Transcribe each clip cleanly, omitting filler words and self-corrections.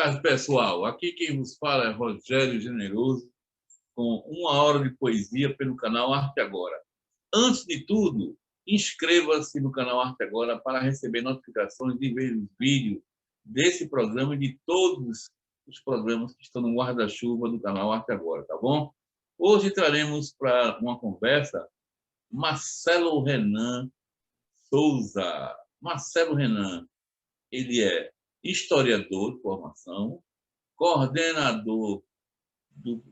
tarde, pessoal. Aqui quem vos fala é Rogério Generoso, com 1 hora de poesia pelo canal Arte Agora. Antes de tudo, inscreva-se no canal Arte Agora para receber notificações de ver os vídeos desse programa e de todos os programas que estão no guarda-chuva do canal Arte Agora, tá bom? Hoje traremos para uma conversa Marcelo Renan Souza. Marcelo Renan, ele é historiador de formação, coordenador do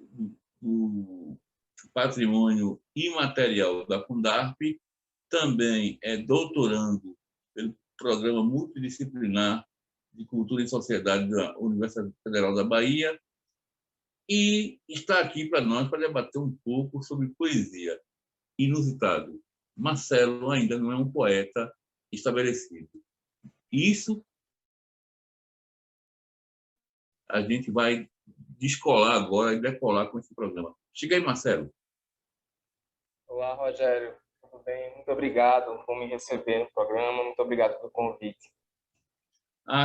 Patrimônio Imaterial da Fundarp, também é doutorando pelo Programa Multidisciplinar de Cultura e Sociedade da Universidade Federal da Bahia e está aqui para nós para debater um pouco sobre poesia. Inusitado. Marcelo ainda não é um poeta estabelecido. Isso a gente vai descolar agora e decolar com esse programa. Chega aí, Marcelo. Olá, Rogério. Tudo bem? Muito obrigado por me receber no programa. Muito obrigado pelo convite.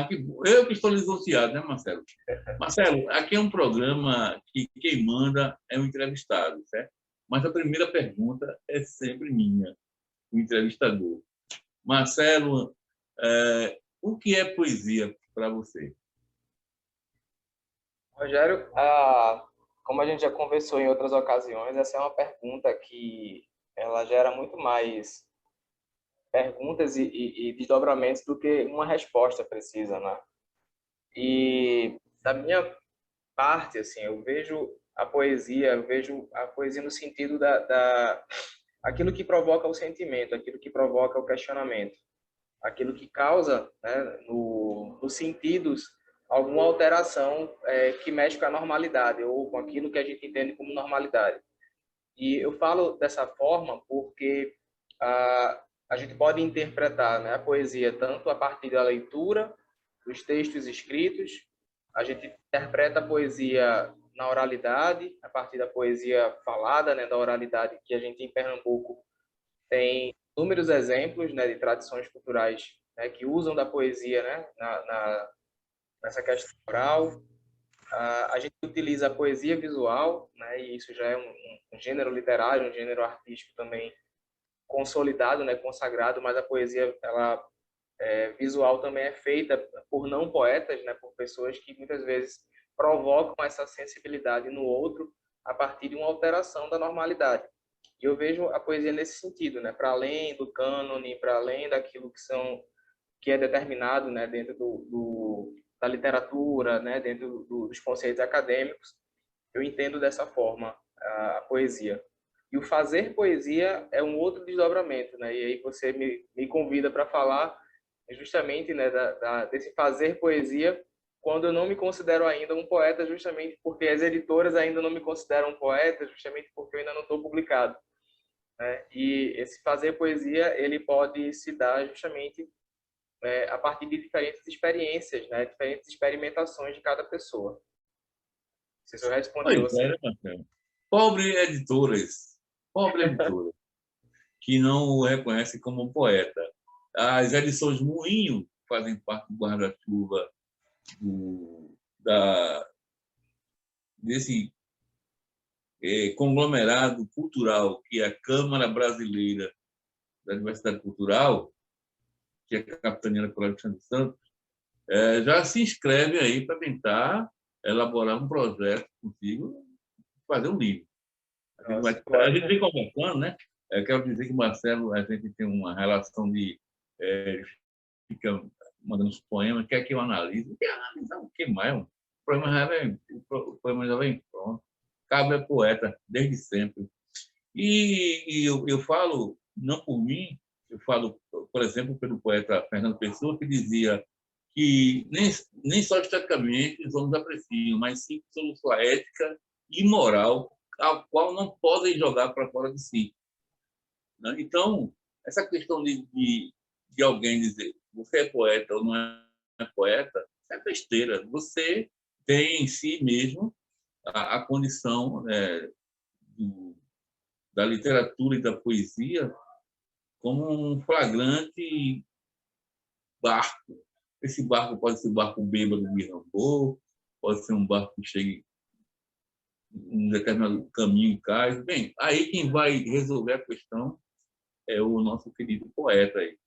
Que bom. Eu que estou lisonjeado, né, Marcelo? Marcelo, aqui é um programa que quem manda é o entrevistado, certo? Mas a primeira pergunta é sempre minha, o entrevistador. Marcelo, o que é poesia para você? Rogério, como a gente já conversou em outras ocasiões, essa é uma pergunta que ela gera muito mais perguntas e desdobramentos do que uma resposta precisa, né? E da minha parte, assim, eu vejo a poesia no sentido aquilo que provoca o sentimento, aquilo que provoca o questionamento, aquilo que causa, né, nos sentidos alguma alteração que mexe com a normalidade ou com aquilo que a gente entende como normalidade. E eu falo dessa forma porque a gente pode interpretar, né, a poesia tanto a partir da leitura dos textos escritos, a gente interpreta a poesia na oralidade, a partir da poesia falada, né, da oralidade que a gente em Pernambuco tem inúmeros exemplos, né, de tradições culturais, né, que usam da poesia, né, nessa questão oral. A gente utiliza a poesia visual, né, e isso já é um gênero literário, um gênero artístico também consolidado, né, consagrado, mas a poesia visual também é feita por não poetas, né, por pessoas que muitas vezes provocam essa sensibilidade no outro a partir de uma alteração da normalidade. E eu vejo a poesia nesse sentido, né, para além do cânone, para além daquilo que é determinado, né, dentro da literatura, né, dentro dos conceitos acadêmicos, eu entendo dessa forma a poesia. E o fazer poesia é um outro desdobramento, né? E aí você me convida para falar justamente, né, desse fazer poesia quando eu não me considero ainda um poeta, justamente porque as editoras ainda não me consideram um poeta, justamente porque eu ainda não estou publicado, né? E esse fazer poesia ele pode se dar justamente a partir de diferentes experiências, né? Diferentes experimentações de cada pessoa. Não sei se eu respondi Pois você. é, Marcelo. Pobre editora, que não o reconhece como um poeta. As edições Moinho fazem parte do guarda-chuva desse conglomerado cultural que é a Câmara Brasileira da Diversidade Cultural, que é capitaneada por Alexandre Santos, já se inscreve aí para tentar elaborar um projeto contigo, fazer um livro. A gente vem conversando, né? Quero dizer que o Marcelo, a gente tem uma relação de fica mandando os poemas, quer que eu analise. Quer analisar o que mais? O poema já vem pronto. Cabo é poeta, desde sempre. E eu falo, não por mim, eu falo, por exemplo, pelo poeta Fernando Pessoa, que dizia que nem só esteticamente os homens apreciam, mas sim sobre sua ética e moral, a qual não podem jogar para fora de si. Né? Então, essa questão de alguém dizer você é poeta ou não é poeta, é besteira. Você tem em si mesmo a condição da literatura e da poesia como um flagrante barco. Esse barco pode ser o barco bêbado de Rambo, pode ser um barco que chegue um determinado caminho cais. Bem, aí quem vai resolver a questão é o nosso querido poeta aí.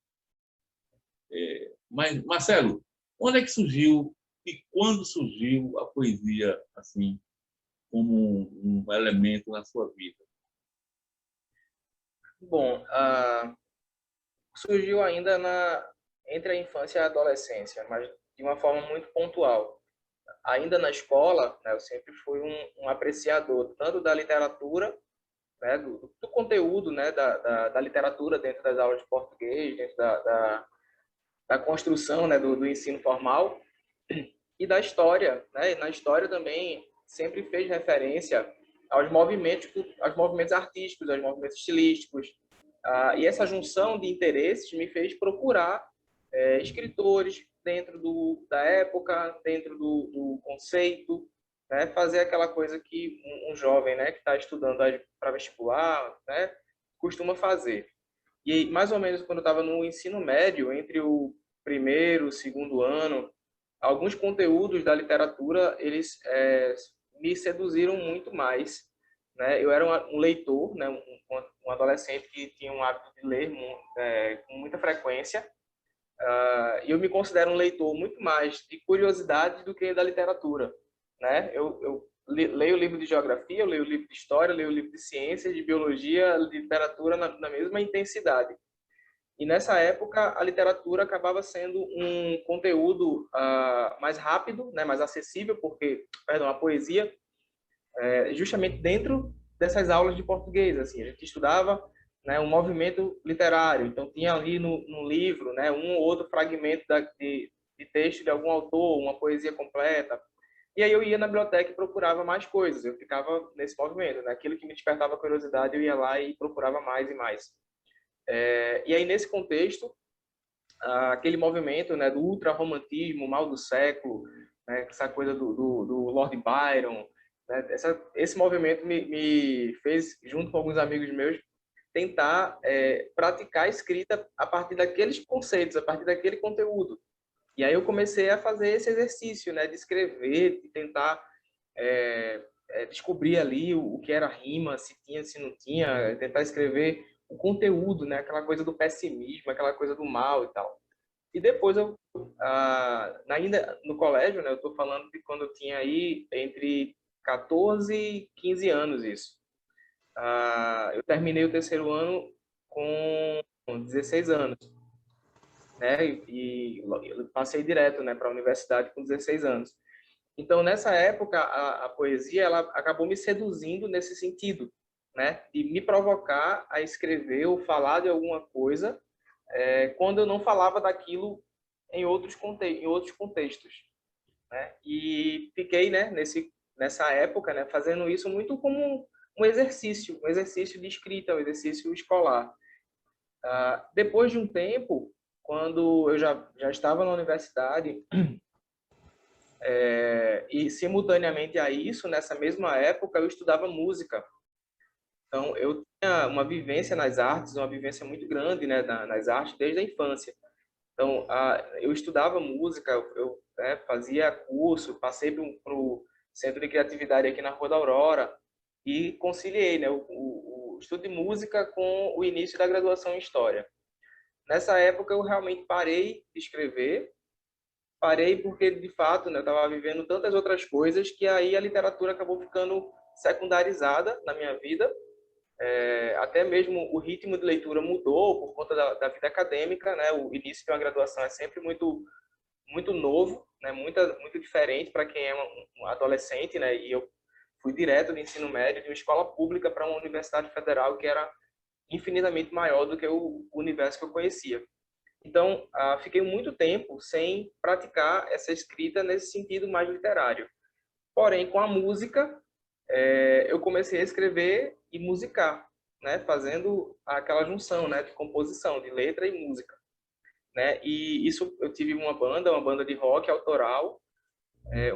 Mas, Marcelo, onde é que surgiu e quando surgiu a poesia assim como um elemento na sua vida? Bom, surgiu ainda entre a infância e a adolescência, mas de uma forma muito pontual. Ainda na escola, né, eu sempre fui um apreciador tanto da literatura, né, do conteúdo, né, da literatura dentro das aulas de português, dentro da construção, né, do ensino formal, e da história, né? E na história também sempre fez referência aos movimentos artísticos, aos movimentos estilísticos. E essa junção de interesses me fez procurar escritores dentro da época, dentro do conceito, né? Fazer aquela coisa que um jovem, né, que está estudando para vestibular, né, costuma fazer. E mais ou menos quando eu estava no ensino médio, entre o primeiro, o segundo ano, alguns conteúdos da literatura eles me seduziram muito mais, né? Eu era um leitor, né? Um adolescente que tinha um hábito de ler com muita frequência, e eu me considero um leitor muito mais de curiosidade do que da literatura, né? Eu leio livro de geografia, eu leio livro de história, eu leio livro de ciências, de biologia, literatura na mesma intensidade. E nessa época, a literatura acabava sendo um conteúdo mais rápido, né, mais acessível, porque, perdão, a poesia, justamente dentro dessas aulas de português, assim, a gente estudava, né, um movimento literário, então tinha ali no livro, né, um ou outro fragmento de texto de algum autor, uma poesia completa. E aí eu ia na biblioteca e procurava mais coisas, eu ficava nesse movimento, né, aquilo que me despertava curiosidade, eu ia lá e procurava mais e mais. E aí, nesse contexto, aquele movimento, né, do ultrarromantismo, mal do século, né, essa coisa do Lord Byron, né, esse movimento me fez, junto com alguns amigos meus, tentar praticar a escrita a partir daqueles conceitos, a partir daquele conteúdo. E aí eu comecei a fazer esse exercício, né, de escrever, de tentar descobrir ali o que era rima, se tinha, se não tinha, tentar escrever o conteúdo, né, aquela coisa do pessimismo, aquela coisa do mal e tal. E depois ainda no colégio, né, eu estou falando de quando eu tinha aí entre 14 e 15 anos isso. Eu terminei o terceiro ano com 16 anos, né, e eu passei direto, né, para a universidade com 16 anos. Então, nessa época, a poesia ela acabou me seduzindo nesse sentido, né, de me provocar a escrever ou falar de alguma coisa quando eu não falava daquilo em outros contextos, né? E fiquei, né, nessa época, né, fazendo isso muito como um exercício de escrita, um exercício escolar. Depois de um tempo, quando eu já estava na universidade, e simultaneamente a isso, nessa mesma época, eu estudava música. Então, eu tinha uma vivência nas artes, uma vivência muito grande, né, nas artes desde a infância. Então, eu estudava música, eu fazia curso, passei para o Centro de Criatividade aqui na Rua da Aurora e conciliei, né, o estudo de música com o início da graduação em História. Nessa época, eu realmente parei de escrever, parei porque, de fato, né, eu estava vivendo tantas outras coisas que aí a literatura acabou ficando secundarizada na minha vida. Até mesmo o ritmo de leitura mudou por conta da vida acadêmica, né? O início de uma graduação é sempre muito novo, né? Muito diferente para quem é um adolescente, né? E eu fui direto do ensino médio de uma escola pública para uma universidade federal que era infinitamente maior do que o universo que eu conhecia. Então, fiquei muito tempo sem praticar essa escrita nesse sentido mais literário. Porém, com a música, eu comecei a escrever e musicar, né? Fazendo aquela junção, né? De composição, de letra e música, né? E isso eu tive uma banda de rock autoral,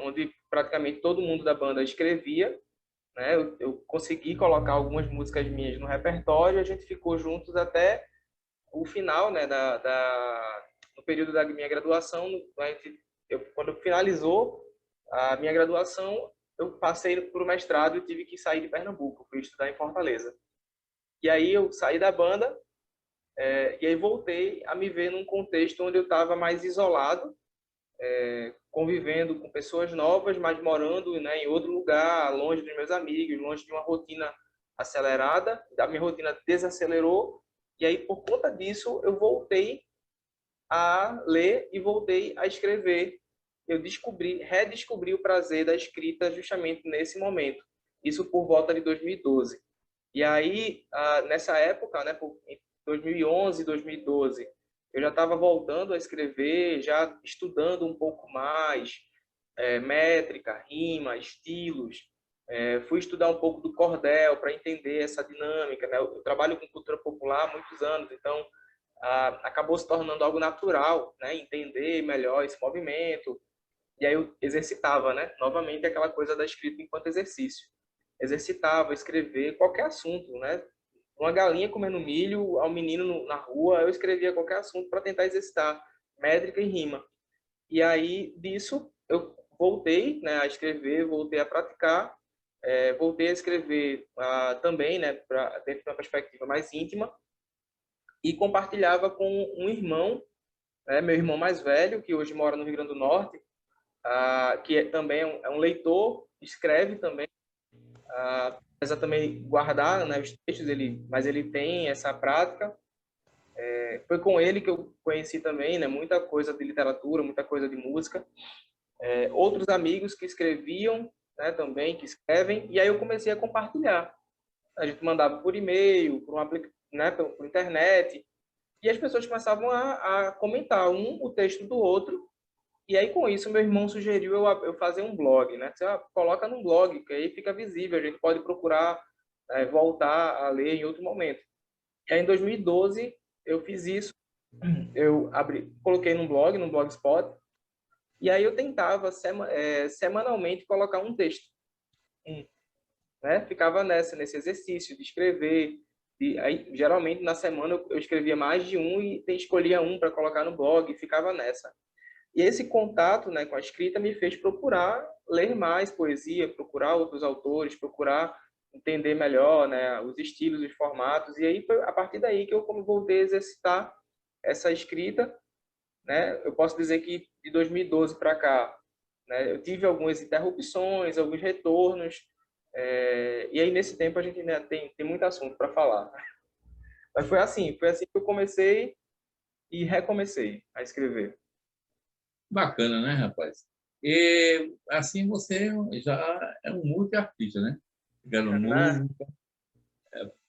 onde praticamente todo mundo da banda escrevia, né? Eu consegui colocar algumas músicas minhas no repertório e a gente ficou juntos até o final, né? No período da minha graduação, quando finalizou A minha graduação, eu passei por mestrado e tive que sair de Pernambuco, fui estudar em Fortaleza. E aí eu saí da banda, e aí voltei a me ver num contexto onde eu estava mais isolado, convivendo com pessoas novas, mas morando, né, em outro lugar, longe dos meus amigos, longe de uma rotina acelerada. A minha rotina desacelerou, e aí por conta disso eu voltei a ler e voltei a escrever. Eu redescobri o prazer da escrita justamente nesse momento. Isso por volta de 2012. E aí, nessa época, né, em 2011, 2012, eu já estava voltando a escrever, já estudando um pouco mais, métrica, rima, estilos. Fui estudar um pouco do cordel para entender essa dinâmica, né? Eu trabalho com cultura popular há muitos anos, então acabou se tornando algo natural, né? Entender melhor esse movimento. E aí eu exercitava, né? Novamente aquela coisa da escrita enquanto exercício. Exercitava, escrever qualquer assunto, né? Uma galinha comendo milho, ao menino na rua, eu escrevia qualquer assunto para tentar exercitar métrica e rima. E aí disso eu voltei, né, a escrever, voltei a praticar, voltei a escrever também, né, dentro de uma perspectiva mais íntima, e compartilhava com um irmão, né, meu irmão mais velho, que hoje mora no Rio Grande do Norte, que também é um leitor, escreve também, precisa também guardar, né, os textos, mas ele tem essa prática. Foi com ele que eu conheci também, né, muita coisa de literatura, muita coisa de música. Outros amigos que escreviam, né, também, que escrevem, e aí eu comecei a compartilhar. A gente mandava por e-mail, né, por internet, e as pessoas começavam a comentar o texto do outro. E aí, com isso, meu irmão sugeriu eu fazer um blog, né? Você coloca num blog, que aí fica visível, a gente pode procurar voltar a ler em outro momento. E aí, em 2012, eu fiz isso. Eu coloquei num blog, num Blogspot, e aí eu tentava semanalmente colocar um texto. Né? Ficava nesse exercício de escrever. Aí, geralmente, na semana, eu escrevia mais de um e escolhia um para colocar no blog e ficava nessa. E esse contato, né, com a escrita me fez procurar ler mais poesia, procurar outros autores, procurar entender melhor, né, os estilos, os formatos. E aí foi a partir daí que eu voltei a exercitar essa escrita, né? Eu posso dizer que de 2012 para cá, né, eu tive algumas interrupções, alguns retornos, e aí nesse tempo a gente ainda tem muito assunto para falar. Mas foi assim que eu comecei e recomecei a escrever. Bacana, né, rapaz? E assim você já é um multiartista, né? Pegando Né? música,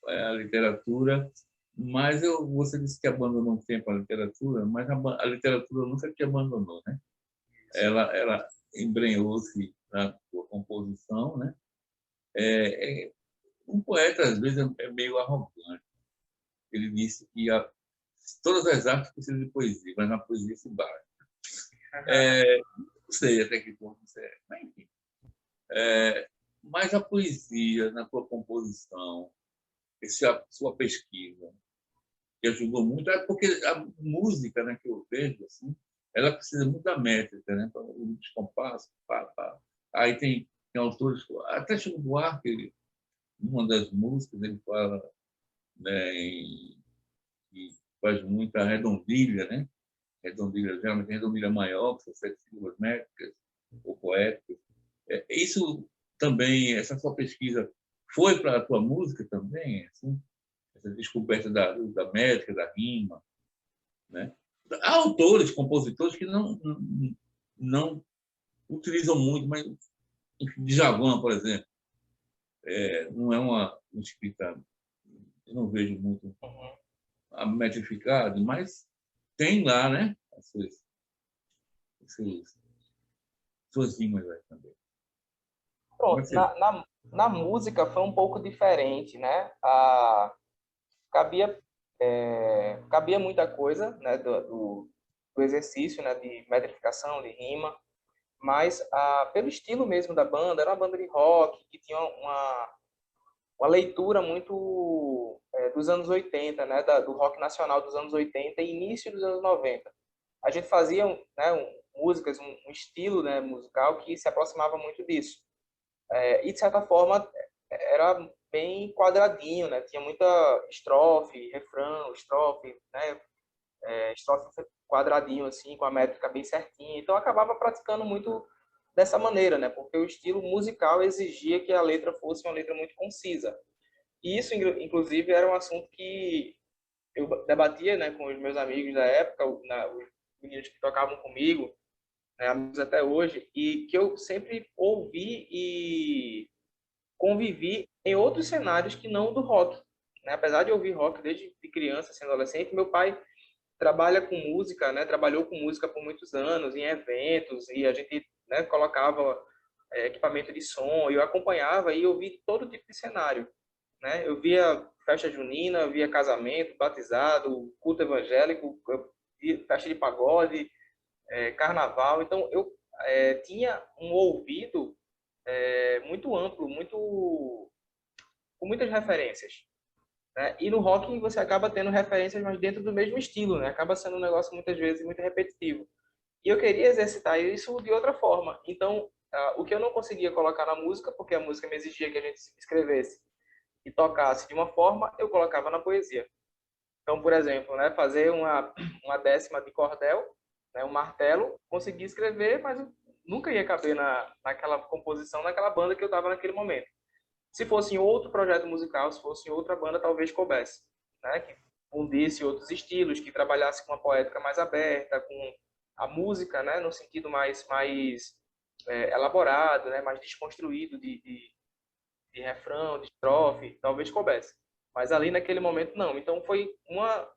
a literatura, mas você disse que abandonou um tempo a literatura, mas a literatura nunca te abandonou, né? Ela embrenhou-se na sua composição, né? Um poeta, às vezes, é meio arrogante. Ele disse que todas as artes precisam de poesia, mas na poesia se basta. Não sei até que ponto isso é, mas enfim. Mas a poesia, na sua composição, essa sua pesquisa, que ajudou muito, é porque a música, né, que eu vejo, assim, ela precisa muito da métrica, né, para o descompasso, pá, pá. Aí tem autores, até Chico Buarque, uma das músicas, ele fala, né, que faz muita redondilha, né? Redondilha, geralmente redondilha maior, que são 7 sílabas métricas ou poéticas. Isso também, essa sua pesquisa foi para a tua música também, assim? Essa descoberta da métrica, da rima, né? Há autores, compositores que não utilizam muito, mas enfim, Djavan, por exemplo, não é uma escrita, eu não vejo muito metrificado, mas tem lá, né? Suas rimas aí também. Pronto, na música foi um pouco diferente, né? Cabia, cabia muita coisa, né, do exercício, né, de metrificação, de rima, mas pelo estilo mesmo da banda, era uma banda de rock que tinha uma leitura muito dos anos 80, né, do rock nacional dos anos 80 e início dos anos 90. A gente fazia, né, músicas, um estilo, né, musical que se aproximava muito disso. E, de certa forma, era bem quadradinho, né? Tinha muita estrofe, refrão, estrofe, né? Estrofe quadradinho, assim, com a métrica bem certinha. Então, eu acabava praticando muito dessa maneira, né? Porque o estilo musical exigia que a letra fosse uma letra muito concisa. E isso, inclusive, era um assunto que eu debatia, né, com os meus amigos da época, os meninos que tocavam comigo, né, amigos até hoje, e que eu sempre ouvi e convivi em outros cenários que não o do rock. Né? Apesar de ouvir rock desde criança, sendo adolescente, meu pai trabalha com música, né? Trabalhou com música por muitos anos, em eventos, e a gente, né, colocava equipamento de som, e eu acompanhava e eu vi todo tipo de cenário. Né? Eu via festa junina, eu via casamento, batizado, culto evangélico, eu via festa de pagode, carnaval. Então, eu tinha um ouvido muito amplo, com muitas referências. Né? E no rock você acaba tendo referências, mas dentro do mesmo estilo, né? Acaba sendo um negócio muitas vezes muito repetitivo. E eu queria exercitar isso de outra forma. Então, o que eu não conseguia colocar na música, porque a música me exigia que a gente escrevesse e tocasse de uma forma, eu colocava na poesia. Então, por exemplo, né, fazer uma décima de cordel, né, um martelo, consegui escrever, mas eu nunca ia caber naquela composição, naquela banda que eu estava naquele momento. Se fosse em outro projeto musical, se fosse em outra banda, talvez coubesse, né? Que fundisse outros estilos, que trabalhasse com uma poética mais aberta, com a música, né? No sentido mais elaborado, né? Mais desconstruído de refrão, de estrofe, talvez coubesse. Mas ali naquele momento não. Então foi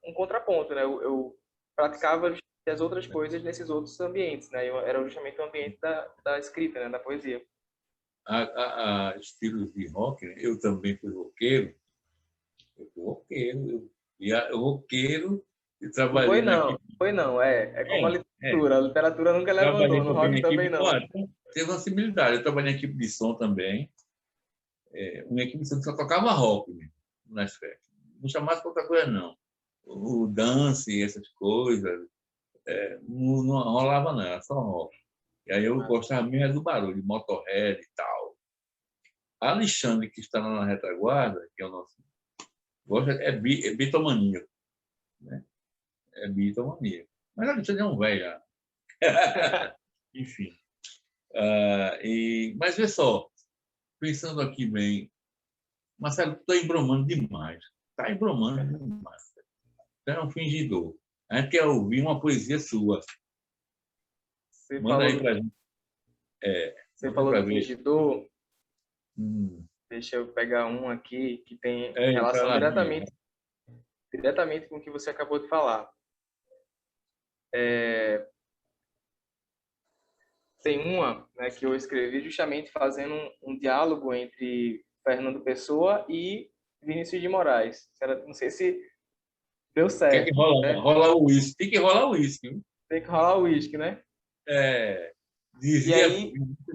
um contraponto, né? Eu praticava as outras coisas nesses outros ambientes, né? Era justamente o ambiente da escrita, né? Da poesia. A estilos de rock, né? Eu também fui roqueiro. Eu fui roqueiro. Eu roqueiro e Não trabalhei foi na não, equipe. foi não. É como a É. literatura. A literatura nunca levantou, Trabalhei no também na rock também equipe. não. Olha, teve uma similaridade. Eu trabalhei na equipe de som também. Uma equipe de som que só tocava rock mesmo, nas festas. Não chamasse para outra coisa, não. O dance, essas coisas, não rolava, não. Era só rock. E aí eu gostava mesmo do barulho, de Motorhead e tal. Alexandre, que está lá na retaguarda, que é o nosso. Gosta, é bitomaníaco. Né? É bitomaníaco. Mas Alexandre é um velho já. Enfim. Mas vê só, pensando aqui bem, Marcelo, tu está embromando demais. Está embromando demais. Tu é um fingidor. A gente quer ouvir uma poesia sua. Você Manda falou aí do, para a gente. você Manda falou para do ver. fingidor. Hum. Deixa eu pegar um aqui que tem Para relação lá, minha. diretamente com o que você acabou de falar. Tem uma, né, que eu escrevi justamente fazendo um diálogo entre Fernando Pessoa e Vinícius de Moraes. Não sei se deu Quer que certo, rola, né? rola o uísque? Tem que rolar o uísque. Tem que rolar o uísque, né? É, E dizia aí,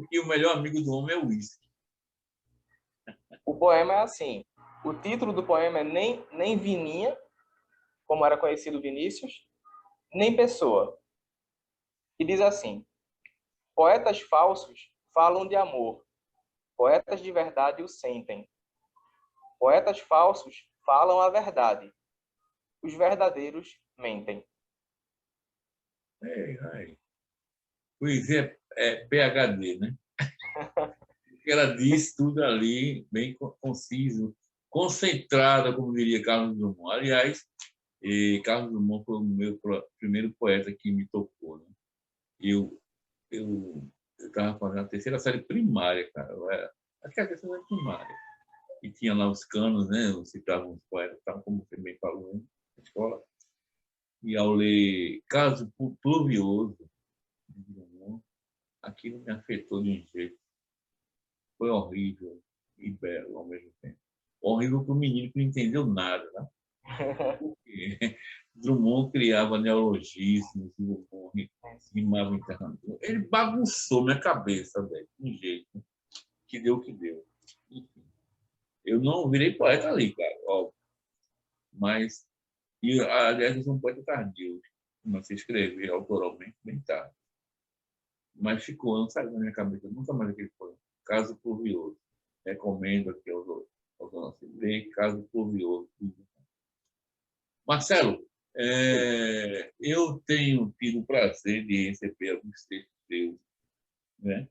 que o melhor amigo do homem é o uísque. o poema é assim. O título do poema é Nem Vininha, como era conhecido Vinícius, nem Pessoa. E diz assim: poetas falsos falam de amor, poetas de verdade o sentem. Poetas falsos falam a verdade, os verdadeiros mentem. Ai. Poesia é PhD, né? Ela diz tudo ali, bem conciso, concentrada, como diria Carlos Drummond. Aliás, Carlos Drummond foi o meu primeiro poeta que me tocou. Né? Eu estava fazendo a terceira série primária, cara. Acho que era a terceira série primária. E tinha lá os canos, né? Eu citava uns poetas, tal, como você bem falou, né? Na escola. E ao ler Caso Pluvioso, de Drummond, aquilo me afetou de um jeito. Foi horrível e belo ao mesmo tempo. Horrível para o menino que não entendeu nada. Né? Porque Drummond criava neologismos, Drummond rimava internamente. Ele bagunçou minha cabeça, velho, de um jeito que deu o que deu. Enfim, eu não virei poeta ali, cara, óbvio. Mas, aliás, eu sou um poeta tardio. Comecei a escrever autoralmente bem tarde. mas ficou, não saiu da minha cabeça, nunca mais aquele poema. Caso Pluvioso. Recomendo aqui aos nossos. Ler Caso Pluvioso. Marcelo, eu tenho tido o prazer de receber alguns textos teus, né?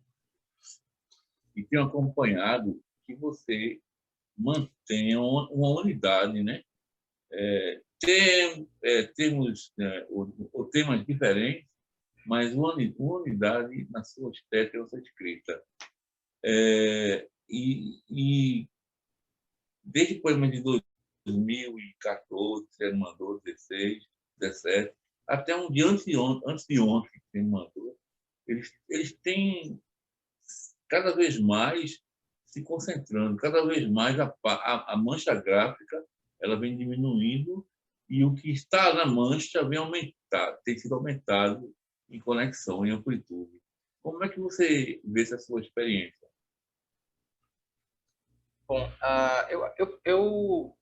E tenho acompanhado que você mantenha uma unidade, né? Temos temas diferentes, mas uma unidade na sua estética, na sua escrita. E desde o poema de 2014, você me mandou, 16, 17, até um dia antes de ontem, que você me mandou, eles têm cada vez mais se concentrando, cada vez mais a mancha gráfica ela vem diminuindo e o que está na mancha vem aumentar, tem sido aumentado em conexão, em amplitude. Como é que você vê essa sua experiência? Bom, eu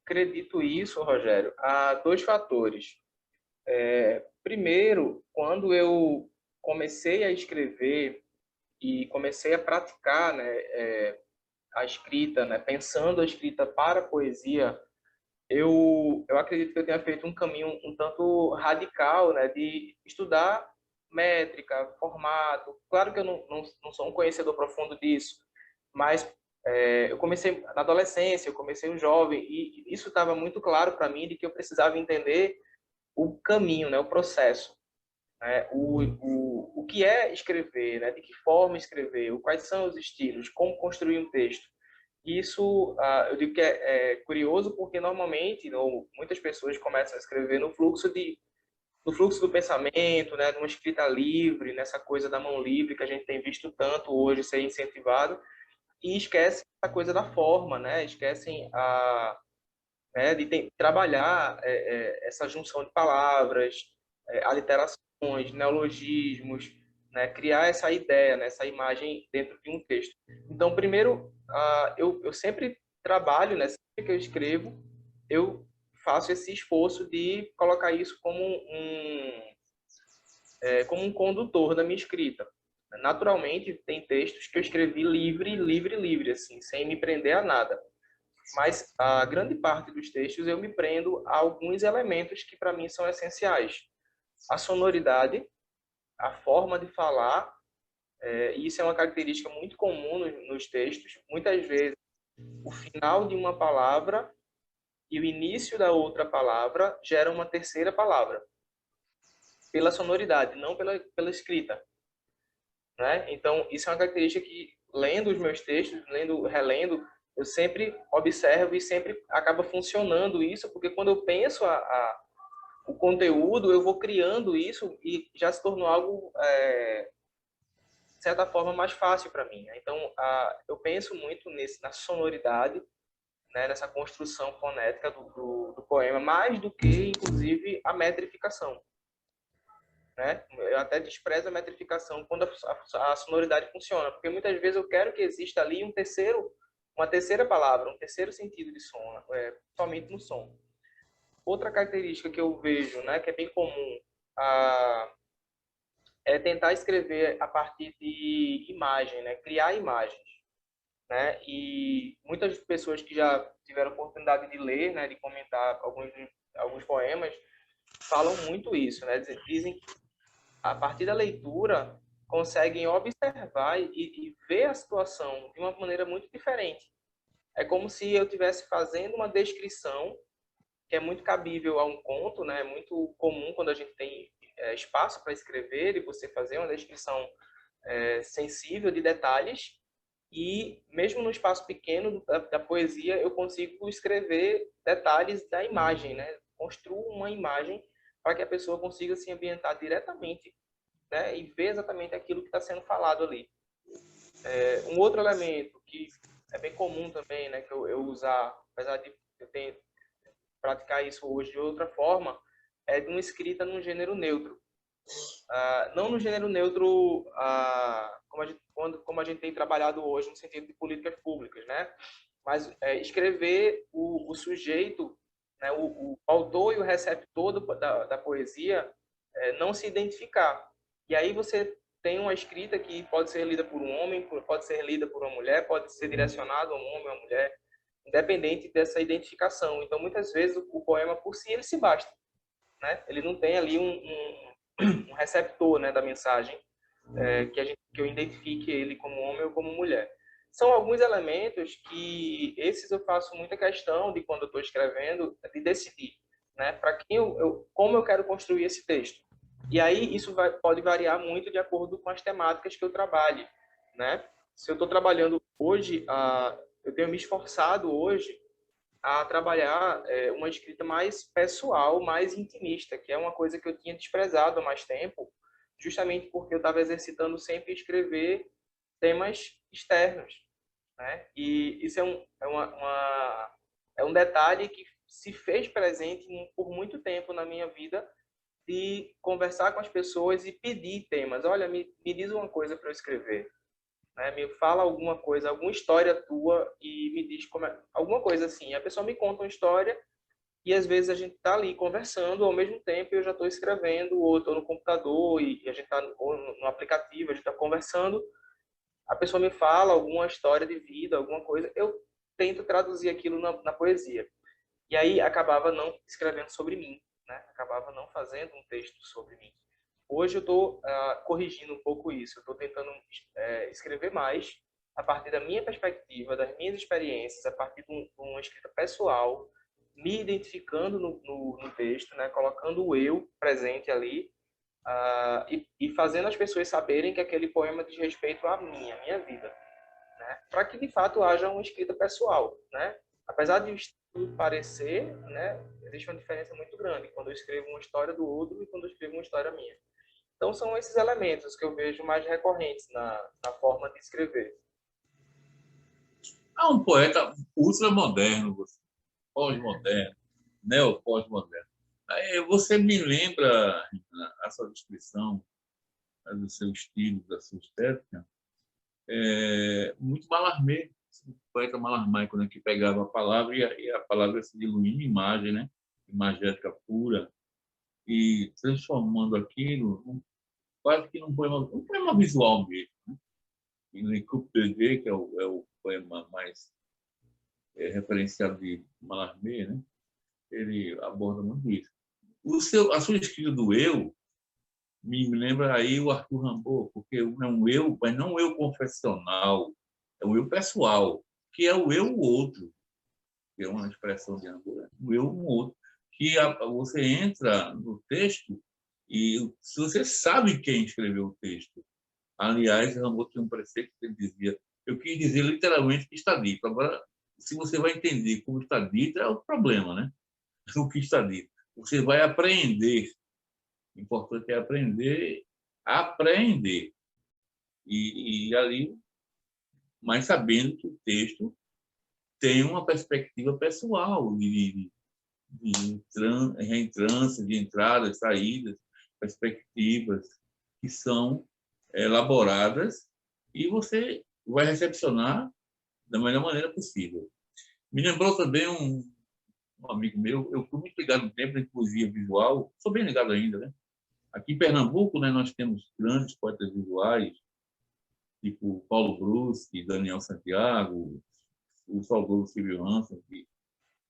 acredito isso, Rogério, a dois fatores. Primeiro, quando eu comecei a escrever e comecei a praticar, né, a escrita, né, pensando a escrita para a poesia, eu acredito que eu tenha feito um caminho um tanto radical, né, de estudar métrica, formato. Claro que eu não sou um conhecedor profundo disso, mas eu comecei na adolescência, eu comecei um jovem, e isso estava muito claro para mim de que eu precisava entender o caminho, né, o processo, né, o que é escrever, né, de que forma escrever, quais são os estilos, como construir um texto. Isso, eu digo que é curioso porque normalmente, ou muitas pessoas começam a escrever no fluxo do pensamento, né, numa escrita livre, nessa coisa da mão livre que a gente tem visto tanto hoje ser incentivado, e esquecem a coisa da forma, né? Esquecem de trabalhar essa junção de palavras, aliterações, neologismos, né? Criar essa ideia, né? Essa imagem dentro de um texto. Então, primeiro, eu sempre trabalho, né? Sempre que eu escrevo, eu faço esse esforço de colocar isso como um condutor da minha escrita. Naturalmente, tem textos que eu escrevi livre, assim, sem me prender a nada. Mas a grande parte dos textos eu me prendo a alguns elementos que para mim são essenciais. A sonoridade, a forma de falar, e isso é uma característica muito comum nos textos. Muitas vezes, o final de uma palavra e o início da outra palavra geram uma terceira palavra, pela sonoridade, não pela escrita, né? Então, isso é uma característica que, lendo os meus textos, relendo, eu sempre observo e sempre acaba funcionando isso, porque quando eu penso o conteúdo, eu vou criando isso e já se tornou algo, de certa forma, mais fácil para mim. Então, eu penso muito na sonoridade, né, nessa construção fonética do poema, mais do que, inclusive, a metrificação. Né? Eu até desprezo a metrificação quando a sonoridade funciona, porque muitas vezes eu quero que exista ali uma terceira palavra, um terceiro sentido de som, somente no som. Outra característica que eu vejo, né, que é bem comum, é tentar escrever a partir de imagem, né, criar imagens, né? E muitas pessoas que já tiveram oportunidade de ler, né, de comentar alguns poemas, falam muito isso, né? Dizem que a partir da leitura, conseguem observar e ver a situação de uma maneira muito diferente. É como se eu estivesse fazendo uma descrição, que é muito cabível a um conto, né? É muito comum quando a gente tem espaço para escrever e você fazer uma descrição sensível de detalhes. E mesmo no espaço pequeno da poesia, eu consigo escrever detalhes da imagem, né? Construo uma imagem para que a pessoa consiga se ambientar diretamente, né, e ver exatamente aquilo que está sendo falado ali. Um outro elemento que é bem comum também, né, que eu usar, apesar de eu ter praticar isso hoje de outra forma, é de uma escrita num gênero neutro. Não no gênero neutro como a gente tem trabalhado hoje no sentido de políticas públicas, né? Mas escrever o sujeito, né, o autor e o receptor da poesia não se identificar. E aí você tem uma escrita que pode ser lida por um homem, pode ser lida por uma mulher, pode ser direcionado a um homem ou a uma mulher, independente dessa identificação. Então, muitas vezes, o poema por si, ele se basta, né? Ele não tem ali um receptor, né, da mensagem, que eu identifique ele como homem ou como mulher. São alguns elementos que esses eu faço muita questão de quando eu estou escrevendo, de decidir, né, para quem como eu quero construir esse texto. E aí isso pode variar muito de acordo com as temáticas que eu trabalhe, né? Se eu estou trabalhando hoje, eu tenho me esforçado hoje a trabalhar uma escrita mais pessoal, mais intimista, que é uma coisa que eu tinha desprezado há mais tempo, justamente porque eu estava exercitando sempre escrever temas externos, né? E isso é um detalhe que se fez presente por muito tempo na minha vida, de conversar com as pessoas e pedir temas. Olha, me diz uma coisa para eu escrever, né? Me fala alguma coisa, alguma história tua e me diz como é, alguma coisa assim. A pessoa me conta uma história e às vezes a gente está ali conversando, ao mesmo tempo eu já estou escrevendo, ou estou no computador e a gente está no aplicativo, a gente está conversando, a pessoa me fala alguma história de vida, alguma coisa, eu tento traduzir aquilo na poesia. E aí acabava não escrevendo sobre mim, né? Acabava não fazendo um texto sobre mim. Hoje eu estou corrigindo um pouco isso. Eu estou tentando escrever mais a partir da minha perspectiva, das minhas experiências, a partir de uma escrita pessoal, me identificando no texto, né? Colocando o eu presente ali, e fazendo as pessoas saberem que aquele poema diz respeito à minha vida, né? Para que de fato haja uma escrita pessoal, né? Apesar de tudo parecer, né, existe uma diferença muito grande quando eu escrevo uma história do outro e quando eu escrevo uma história minha. Então são esses elementos que eu vejo mais recorrentes na forma de escrever. É um poeta ultramoderno, pós-moderno, neo-pós-moderno. Você me lembra a sua descrição do seu estilo, da sua estética, muito Mallarmé, o poeta Mallarmé, né, que pegava a palavra e a palavra se diluía em imagem, né, imagética pura, e transformando aquilo quase que num poema visual mesmo. Né? E no Coupe de G, que é o poema mais referenciado de Mallarmé, né, ele aborda muito isso. A sua escrita do eu me lembra aí o Arthur Rimbaud, porque é um eu, mas não um eu confessional, é um eu pessoal, que é o eu outro, que é uma expressão de Rimbaud, o eu outro, que você entra no texto e se você sabe quem escreveu o texto. Aliás, Rimbaud tinha um preceito que ele dizia, eu quis dizer literalmente o que está dito. Agora, se você vai entender como está dito, é o problema, né? O que está dito. Você vai aprender. O importante é aprender a aprender. E ali, mas sabendo que o texto tem uma perspectiva pessoal de reentrância, de entradas, saídas, perspectivas que são elaboradas e você vai recepcionar da melhor maneira possível. Me lembrou também um amigo meu, eu fui muito ligado no tempo em poesia visual, sou bem ligado ainda, né? Aqui em Pernambuco, né, nós temos grandes poetas visuais, tipo Paulo Brusque, Daniel Santiago, o saudoso Silvio Hansen, que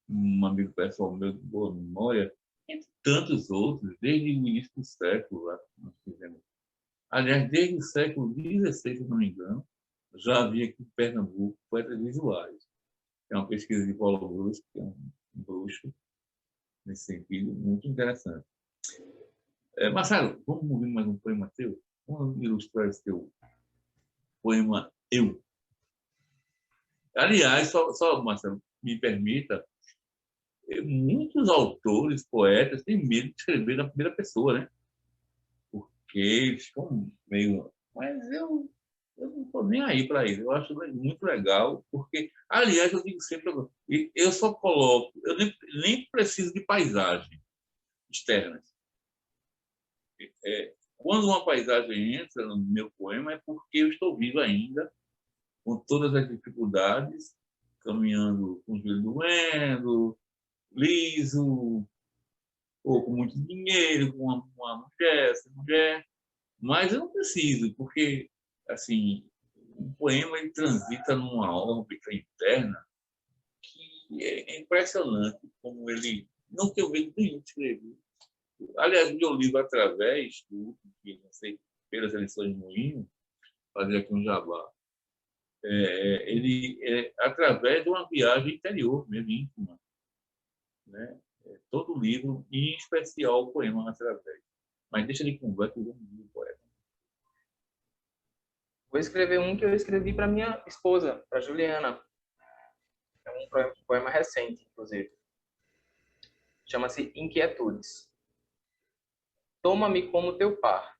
um amigo pessoal meu de boa memória, entre tantos outros, desde o início do século, lá, nós tivemos. Aliás, desde o século XVI, se não me engano, já havia aqui em Pernambuco poetas visuais. É uma pesquisa de Paulo Brusque, que é um bruxo, nesse sentido, muito interessante. Marcelo, vamos ouvir mais um poema teu? Vamos ilustrar esse teu poema Eu. Aliás, Marcelo, me permita, muitos autores, poetas, têm medo de escrever na primeira pessoa, né? Porque eles ficam meio... Mas eu não estou nem aí para isso. Eu acho muito legal, porque, aliás, eu digo sempre, eu só coloco, eu nem preciso de paisagem externas. Quando uma paisagem entra no meu poema é porque eu estou vivo ainda, com todas as dificuldades, caminhando com o joelho doendo, liso, ou com muito dinheiro, com uma mulher, sem mulher, Mas eu não preciso, porque assim, o poema ele transita numa órbita interna que é impressionante como ele não tem medo nenhum de escrever. Aliás, meu livro Através, do que não sei, pelas eleições de Moinho, fazer aqui um jabá, ele é através de uma viagem interior, mesmo íntima, né? Todo o livro, e em especial o poema Através. Mas deixa de conversa com o poeta. Vou escrever um que eu escrevi para minha esposa, para Juliana. É um poema recente, inclusive. Chama-se Inquietudes. Toma-me como teu par,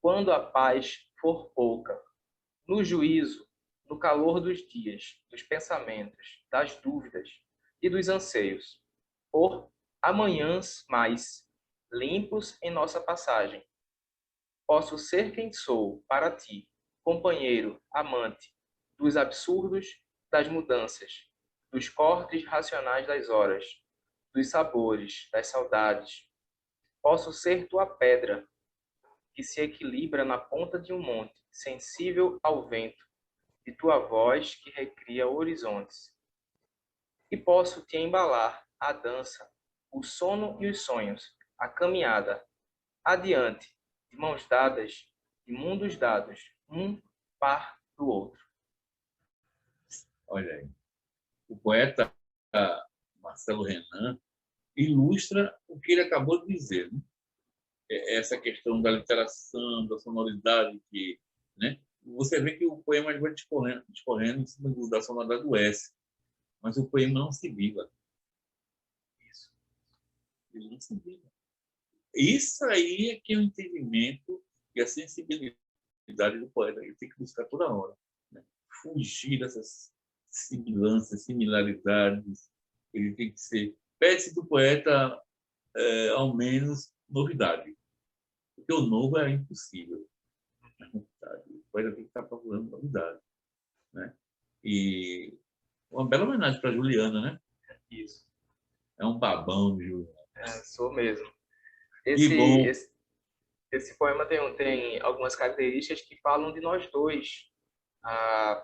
quando a paz for pouca, no juízo, no calor dos dias, dos pensamentos, das dúvidas e dos anseios, por amanhãs mais, limpos em nossa passagem. Posso ser quem sou para ti, companheiro, amante, dos absurdos, das mudanças, dos cortes racionais das horas, dos sabores, das saudades. Posso ser tua pedra, que se equilibra na ponta de um monte, sensível ao vento, de tua voz que recria horizontes. E posso te embalar a dança, o sono e os sonhos, a caminhada, adiante, de mãos dadas, de mundos dados, um par do outro. Olha aí. O poeta Marcelo Renan ilustra o que ele acabou de dizer, né? Essa questão da literação, da sonoridade, que, né? Você vê que o poema vai discorrendo em cima da sonoridade do S, mas o poema não se viva. Isso. Ele não se viva. Isso aí é que é o entendimento e a sensibilidade do poeta. Ele tem que buscar toda hora, né? Fugir dessas similaridades. Ele tem que ser... Pede-se do poeta, ao menos, novidade. Porque o novo é impossível. O poeta tem que estar procurando novidade, né? E uma bela homenagem para Juliana, né? Isso. É um babão de Juliana. Sou mesmo. Que bom. Esse poema tem algumas características que falam de nós dois.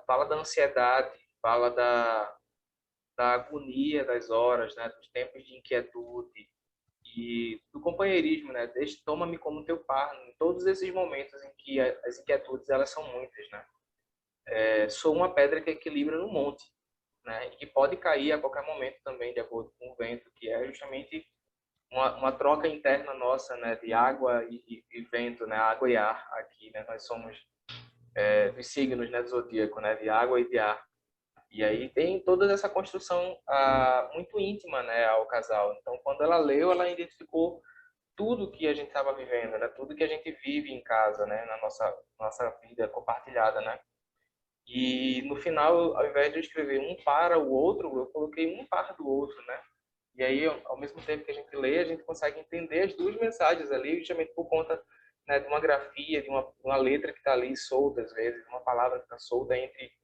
Fala da ansiedade, fala da agonia das horas, né? Dos tempos de inquietude e do companheirismo, né? Toma-me como teu par, em todos esses momentos em que as inquietudes elas são muitas, né? Sou uma pedra que equilibra no monte, né? E que pode cair a qualquer momento também, de acordo com o vento, que é justamente uma troca interna nossa, né? De água e vento, né? Água e ar aqui, né? Nós somos dos signos, né? Do zodíaco, né? De água e de ar. E aí tem toda essa construção muito íntima, né? Ao casal. Então, quando ela leu, ela identificou tudo que a gente estava vivendo, né? Tudo que a gente vive em casa, né? Na nossa vida compartilhada, né? E no final, ao invés de eu escrever um para o outro, eu coloquei um par do outro, né? E aí, ao mesmo tempo que a gente lê, a gente consegue entender as duas mensagens ali, justamente por conta, né, de uma grafia, de uma letra que está ali solta, às vezes, uma palavra que está solta entre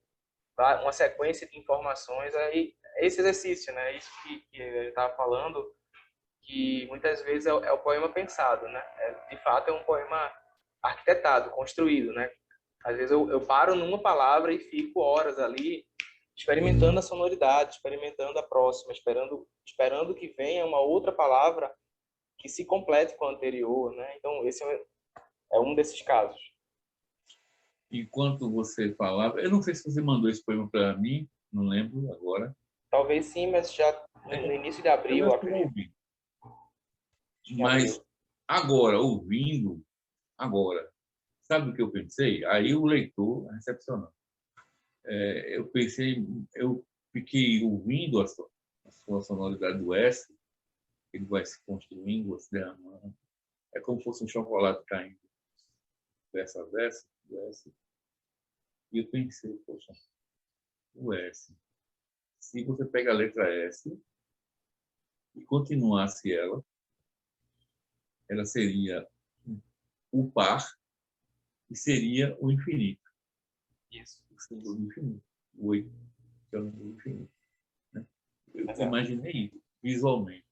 uma sequência de informações. Aí, esse exercício, né? Isso que eu estava falando, que muitas vezes é o poema pensado, né? De fato, é um poema arquitetado, construído, né? Às vezes eu paro numa palavra e fico horas ali experimentando a sonoridade, experimentando a próxima, esperando que venha uma outra palavra que se complete com a anterior, né? Então, esse é um desses casos. Enquanto você falava, eu não sei se você mandou esse poema para mim, não lembro agora. Talvez sim, mas já no início de abril, eu acredito. Mas agora, ouvindo, agora, sabe o que eu pensei? Aí o leitor recepcionou. Eu fiquei ouvindo a sua sonoridade do S, ele vai se construindo, você derramando. É como se fosse um chocolate caindo verso a verso, do S. E eu pensei, poxa, o S. Se você pega a letra S e continuasse ela seria o par e seria o infinito. Isso. O infinito. O 8, que é o número infinito. Né? Eu imaginei isso visualmente.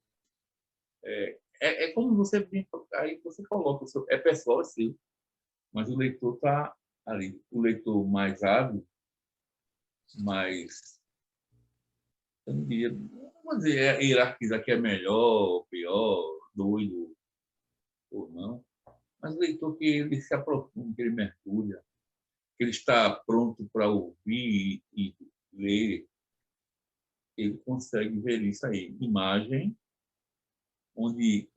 É como você aí você coloca, é pessoal, é seu. mas o leitor está ali. O leitor mais hábil, mais, eu não diria, vamos dizer, hierarquizar que é melhor, pior, doido ou não, mas o leitor que ele se aprofunda, que ele mergulha, que ele está pronto para ouvir e ler, ele consegue ver isso aí. Imagem, onde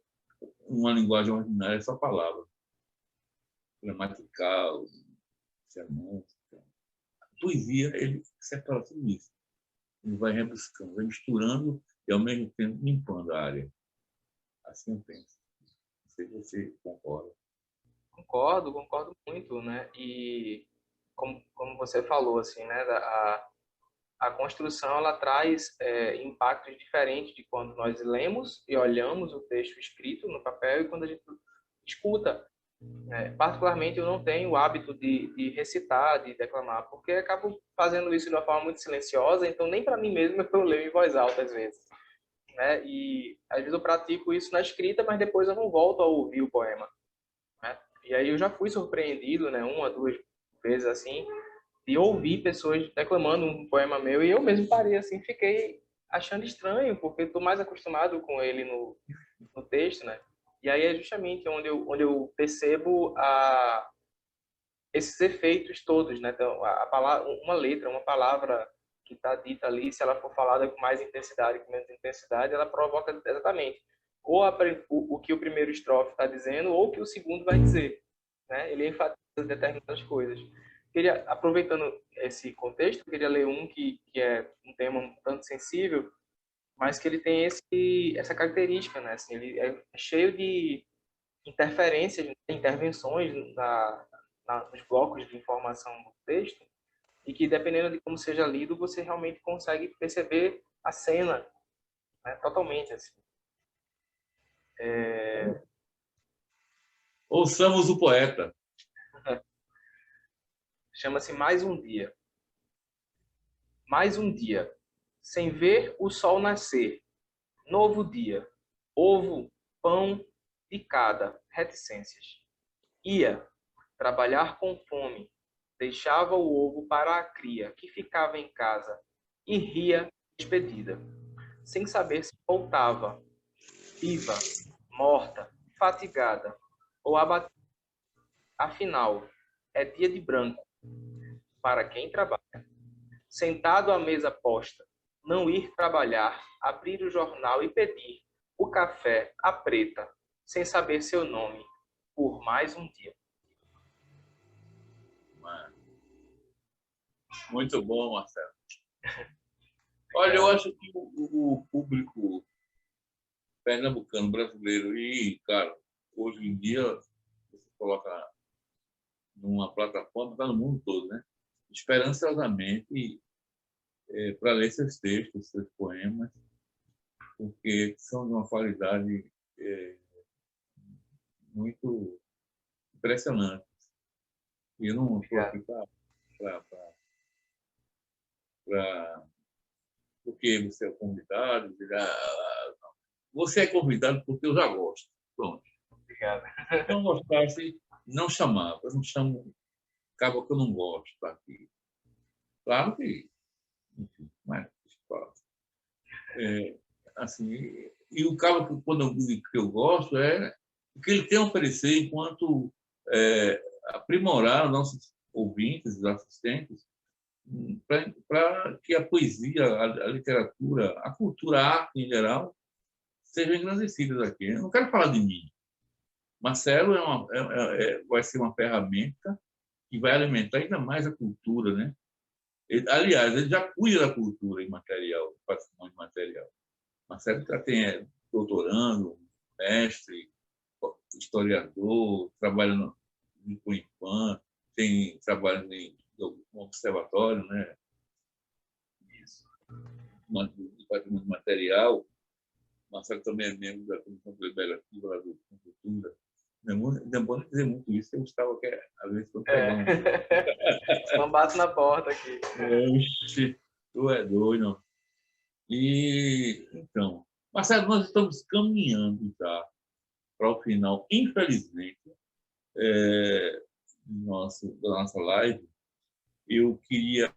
uma linguagem ordinária é só palavra, gramatical, semântica. A poesia, ele separa tudo isso. Ele vai rebuscando, vai misturando e, ao mesmo tempo, limpando a área. Assim eu penso. Não sei se você concorda. Concordo muito, né? E como você falou, assim, né? A construção, ela traz impactos diferentes de quando nós lemos e olhamos o texto escrito no papel e quando a gente escuta. Particularmente, eu não tenho o hábito de recitar, de declamar, porque acabo fazendo isso de uma forma muito silenciosa, então nem para mim mesmo eu leio em voz alta às vezes. Né? E às vezes eu pratico isso na escrita, mas depois eu não volto a ouvir o poema. Né? E aí eu já fui surpreendido, né, uma, duas vezes assim, de ouvir pessoas declamando um poema meu e eu mesmo parei assim, fiquei achando estranho, porque estou mais acostumado com ele no texto, né? E aí é justamente onde eu percebo esses efeitos todos, né? Então, a palavra, uma letra, uma palavra que está dita ali, se ela for falada com mais intensidade, com menos intensidade, ela provoca exatamente ou o que o primeiro estrofe está dizendo ou o que o segundo vai dizer, né? Ele enfatiza determinadas coisas. Aproveitando esse contexto, queria ler um que é um tema um tanto sensível, mas que ele tem essa característica, né? Assim, ele é cheio de interferências, intervenções nos blocos de informação do texto, e que, dependendo de como seja lido, você realmente consegue perceber a cena, né, totalmente. Assim. Ouçamos o poeta. Chama-se Mais um Dia. Mais um dia, sem ver o sol nascer. Novo dia, ovo, pão, picada, reticências. Ia trabalhar com fome, deixava o ovo para a cria, que ficava em casa, e ria despedida, sem saber se voltava, viva, morta, fatigada ou abatida. Afinal, é dia de branco para quem trabalha. Sentado à mesa posta, não ir trabalhar, abrir o jornal e pedir o café à preta, sem saber seu nome, por mais um dia. Muito bom, Marcelo. Olha, eu acho que o público pernambucano, brasileiro e, cara, hoje em dia, você coloca numa plataforma, está no mundo todo, né? Esperançosamente para ler seus textos, seus poemas, porque são de uma qualidade muito impressionante. E eu não estou aqui porque você é convidado. Você é convidado porque eu já gosto. Pronto. Obrigado. Se eu não gostasse, não chamava. Eu não chamo, acaba que eu não gosto tá aqui. Claro que, enfim, mas assim, e o cabo que quando eu digo que eu gosto é o que ele tem a oferecer enquanto aprimorar os nossos ouvintes, os assistentes, para que a poesia, a literatura, a cultura, a arte em geral, sejam engrandecidas aqui. Eu não quero falar de mim. Marcelo vai ser uma ferramenta que vai alimentar ainda mais a cultura, né? Aliás, ele já cuida da cultura imaterial, patrimônio material. Marcelo já tem doutorando, mestre, historiador, trabalha no IPAM, tem trabalho no observatório, né? Isso. Do patrimônio material. Marcelo também é membro da Comissão Deliberativa lá do Cultura. Não é bom dizer muito isso, eu Gustavo quer, às vezes, quando pegar um... Não bate na porta aqui. Oxi, tu é doido. E, então, Marcelo, nós estamos caminhando já para o final, infelizmente, da nossa live, eu queria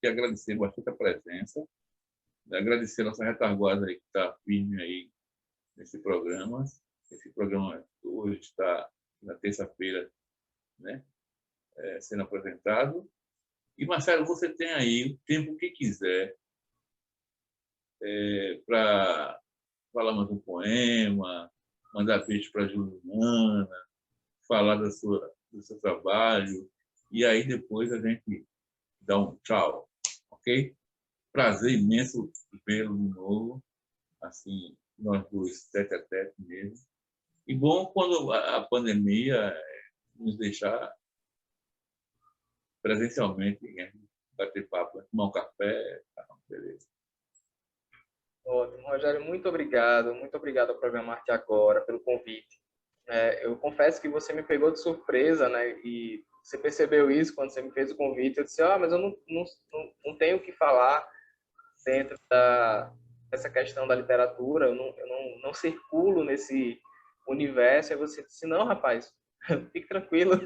te agradecer bastante a presença, agradecer a nossa retaguarda aí que está firme aí nesse programa. Esse programa hoje está na terça-feira, né, sendo apresentado. E, Marcelo, você tem aí o tempo que quiser para falar mais um poema, mandar beijo para a Juliana, falar do seu trabalho, e aí depois a gente dá um tchau, ok? Prazer imenso vê-lo de novo, assim, nós dois, tete a tete mesmo. E bom quando a pandemia nos deixar presencialmente, né? Bater papo, tomar um café, tá, beleza. Ótimo, Rogério, muito obrigado ao programa Arte Agora pelo convite. Eu confesso que você me pegou de surpresa, né? E você percebeu isso quando você me fez o convite. Eu disse, mas eu não tenho o que falar dentro dessa questão da literatura, eu não circulo nesse universo. Aí você disse, não, rapaz, fique tranquilo.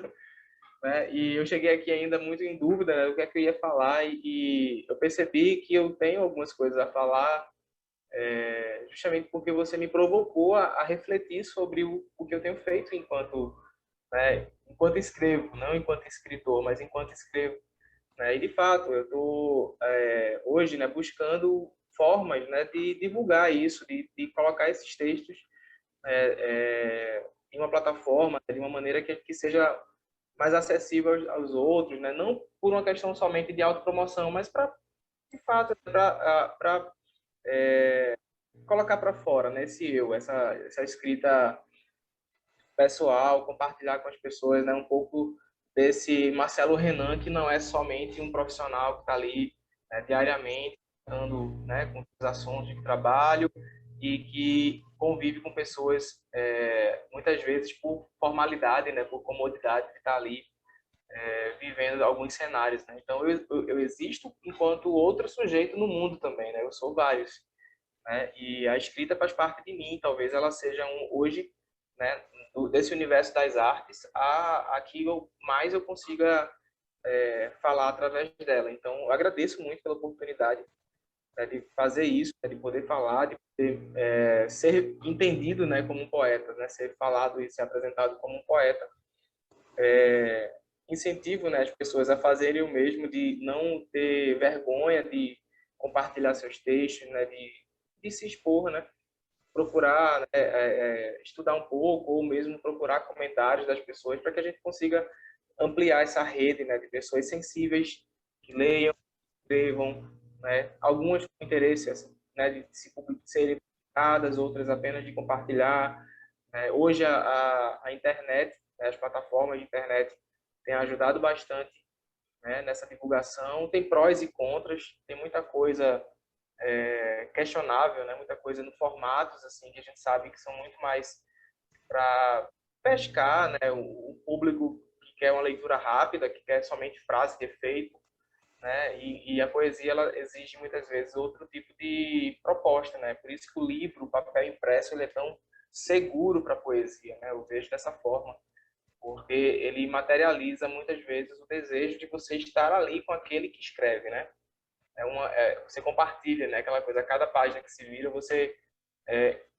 Né? E eu cheguei aqui ainda muito em dúvida, né, do que é que eu ia falar, e eu percebi que eu tenho algumas coisas a falar, justamente porque você me provocou a refletir sobre o que eu tenho feito enquanto escrevo, não enquanto escritor, mas enquanto escrevo. Né? E, de fato, eu estou hoje, né, buscando formas, né, de divulgar isso, de colocar esses textos em uma plataforma, de uma maneira que seja mais acessível aos outros, né? Não por uma questão somente de autopromoção, mas para, de fato, para colocar para fora, né? Essa escrita pessoal, compartilhar com as pessoas, né? Um pouco desse Marcelo Renan, que não é somente um profissional que está ali diariamente, tratando, né, com os assuntos de trabalho e que convive com pessoas, muitas vezes por formalidade, né, por comodidade, que está ali vivendo alguns cenários, né? Então eu existo enquanto outro sujeito no mundo também, né? Eu sou vários, né? E a escrita faz parte de mim. Talvez ela seja hoje, né? Desse universo das artes, a que mais eu consiga falar através dela. Então eu agradeço muito pela oportunidade, né, de fazer isso, né, de poder falar, de poder ser entendido, né, como um poeta, né? Ser falado e ser apresentado como um poeta. Incentivo, né, as pessoas a fazerem o mesmo, de não ter vergonha de compartilhar seus textos, né, de se expor, né, procurar, né, estudar um pouco ou mesmo procurar comentários das pessoas para que a gente consiga ampliar essa rede, né, de pessoas sensíveis que leiam, escrevam, né, algumas com interesse, assim, né, de serem publicadas, outras apenas de compartilhar. Hoje a internet, né, as plataformas de internet têm ajudado bastante, né, nessa divulgação. Tem prós e contras, tem muita coisa questionável, né, muita coisa no formatos assim que a gente sabe que são muito mais para pescar, né, o público que quer uma leitura rápida, que quer somente frase de efeito, né, e a poesia ela exige muitas vezes outro tipo de proposta, né? Por isso que o livro, o papel impresso, ele é tão seguro para a poesia, né? Eu vejo dessa forma, porque ele materializa muitas vezes o desejo de você estar ali com aquele que escreve, né? Você compartilha, né? Aquela coisa, a cada página que se vira, você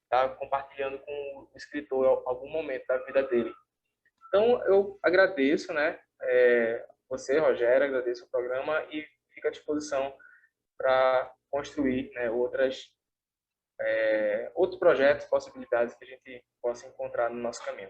está compartilhando com o escritor em algum momento da vida dele. Então, eu agradeço, né? Você, Rogério, agradeço o programa e fico à disposição para construir, né, outros projetos, possibilidades que a gente possa encontrar no nosso caminho.